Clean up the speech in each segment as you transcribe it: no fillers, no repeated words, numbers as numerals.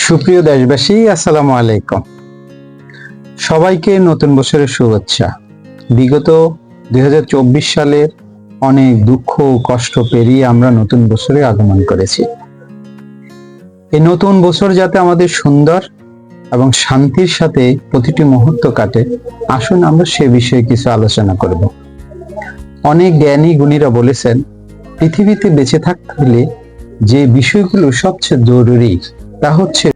সুপ্রিয় দেশবাসী, আসসালামু আলাইকুম। সবাইকে নতুন বছরের শুভেচ্ছা। বিগত 2024 সালের অনেক দুঃখ ও কষ্ট পেরিয়ে আমরা নতুন বছরে আগমন করেছি। এই নতুন বছর যাতে আমাদের সুন্দর এবং শান্তির সাথে প্রতিটি মুহূর্ত কাটে, আসুন আমরা সে বিষয়ে কিছু আলোচনা করব। অনেক জ্ঞানী গুণীরা বলেছেন, পৃথিবীতে বেঁচে থাকতে হলে যে বিষয়গুলো সবচেয়ে জরুরি তা হচ্ছে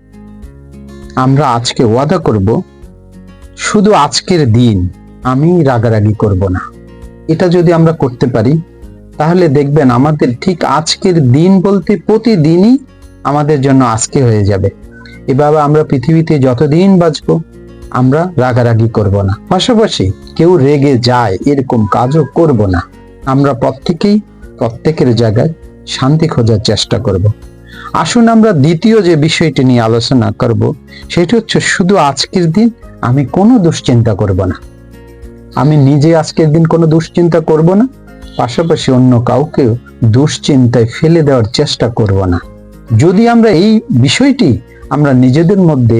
আমরা আজকে ওয়াদা করব, শুধু আজকের দিন আমি রাগারাগি করব না। এটা যদি আমরা করতে পারি তাহলে দেখবেন আমাদের ঠিক আজকের দিন বলতে প্রতিদিনই আমাদের জন্য আজকে হয়ে যাবে। এভাবে আমরা পৃথিবীতে যতদিন বাঁচবো আমরা রাগারাগি করব না, পাশাপাশি কেউ রেগে যায় এরকম কাজও করব না। আমরা প্রত্যেকের জায়গায় শান্তি খোঁজার চেষ্টা করব। আসুন আমরা দ্বিতীয় যে বিষয়টি নিয়ে আলোচনা করব সেটি হচ্ছে, শুধু আজকের দিন আমি কোনো দুশ্চিন্তা করব না। আমি নিজে আজকের দিন কোনো দুশ্চিন্তা করব না, পাশাপাশি অন্য কাউকেও দুশ্চিন্তায় ফেলে দেওয়ার চেষ্টা করব না। যদি আমরা এই বিষয়টি আমরা নিজেদের মধ্যে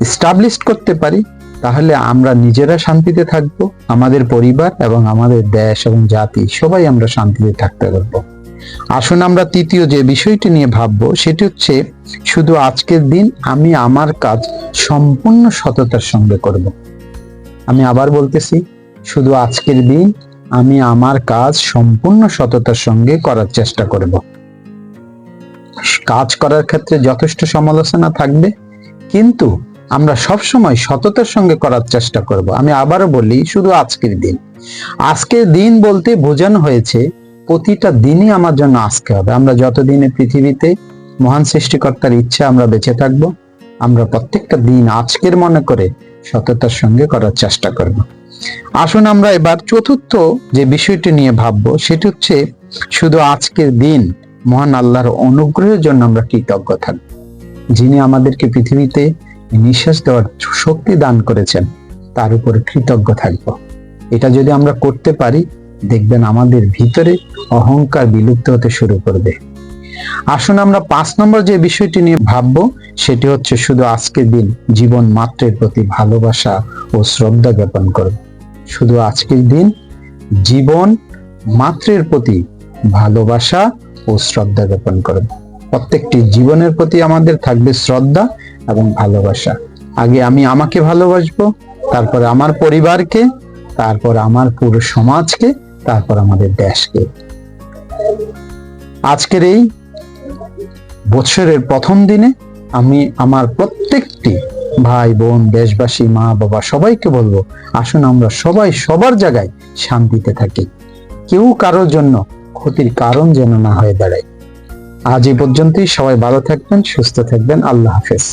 এস্টাবলিশ করতে পারি তাহলে আমরা নিজেরা শান্তিতে থাকব, আমাদের পরিবার এবং আমাদের দেশ এবং জাতি সবাই আমরা শান্তিতে থাকতে পারবো। আসুন আমরা তৃতীয় যে বিষয়টি নিয়ে ভাববো সেটি হচ্ছে, শুধু আজকের দিন আমি আমার কাজ সম্পূর্ণ সততার সঙ্গে করব। আমি আবার বলতেছি, শুধু আজকের দিন আমি আমার কাজ সম্পূর্ণ সততার সঙ্গে করার চেষ্টা করব। কাজ করার ক্ষেত্রে যথেষ্ট সমালোচনা থাকবে, কিন্তু আমরা সবসময় সততার সঙ্গে করার চেষ্টা করব। আমি আবারও বলি, শুধু আজকের দিন। আজকের দিন বলতে বোঝানো হয়েছে প্রতিটা দিনই আমার জন্য আজকে হবে। আমরা যতদিনে পৃথিবীতে মহান সৃষ্টিকর্তার ইচ্ছা আমরা বেঁচে থাকব, আমরা প্রত্যেকটা দিন আজকের মনে করে সততার সঙ্গে করার চেষ্টা করব। আসুন আমরা এবার চতুর্থ যে বিষয়টি নিয়ে ভাববো সেটি হচ্ছে, শুধু আজকের দিন মহান আল্লাহর অনুগ্রহের জন্য আমরা কৃতজ্ঞ থাকব। যিনি আমাদেরকে পৃথিবীতে নিঃশ্বাস দেওয়ার শক্তি দান করেছেন তার উপরে কৃতজ্ঞ থাকব। এটা যদি আমরা করতে পারি দেখবেন আমাদের ভিতরে অহংকার বিলুপ্ত হতে শুরু করবে। আসুন আমরা 5 নম্বর যে বিষয়টি নিয়ে ভাববো সেটি হচ্ছে, শুধু আজকের দিন জীবন মাত্রের প্রতি ভালোবাসা ও শ্রদ্ধা জ্ঞাপন করব। শুধু আজকের দিন জীবন মাত্রের প্রতি ভালোবাসা ও শ্রদ্ধা জ্ঞাপন করব। প্রত্যেকটি জীবনের প্রতি আমাদের থাকবে শ্রদ্ধা এবং ভালোবাসা। আগে আমি আমাকে ভালোবাসবো, তারপর আমার পরিবারকে, তারপর আমার পুরো সমাজকে, তারপর আমাদের দেশকে। আজকের এই বছরের প্রথম দিনে আমি আমার প্রত্যেকটি ভাই বোন, দেশবাসী, মা বাবা সবাইকে বলবো, আসুন আমরা সবাই সবার জায়গায় শান্তিতে থাকি, কেউ কারোর জন্য ক্ষতির কারণ যেন না হয়ে দাঁড়ায়। আজ এই পর্যন্তই। সবাই ভালো থাকবেন, সুস্থ থাকবেন। আল্লাহ হাফেজ।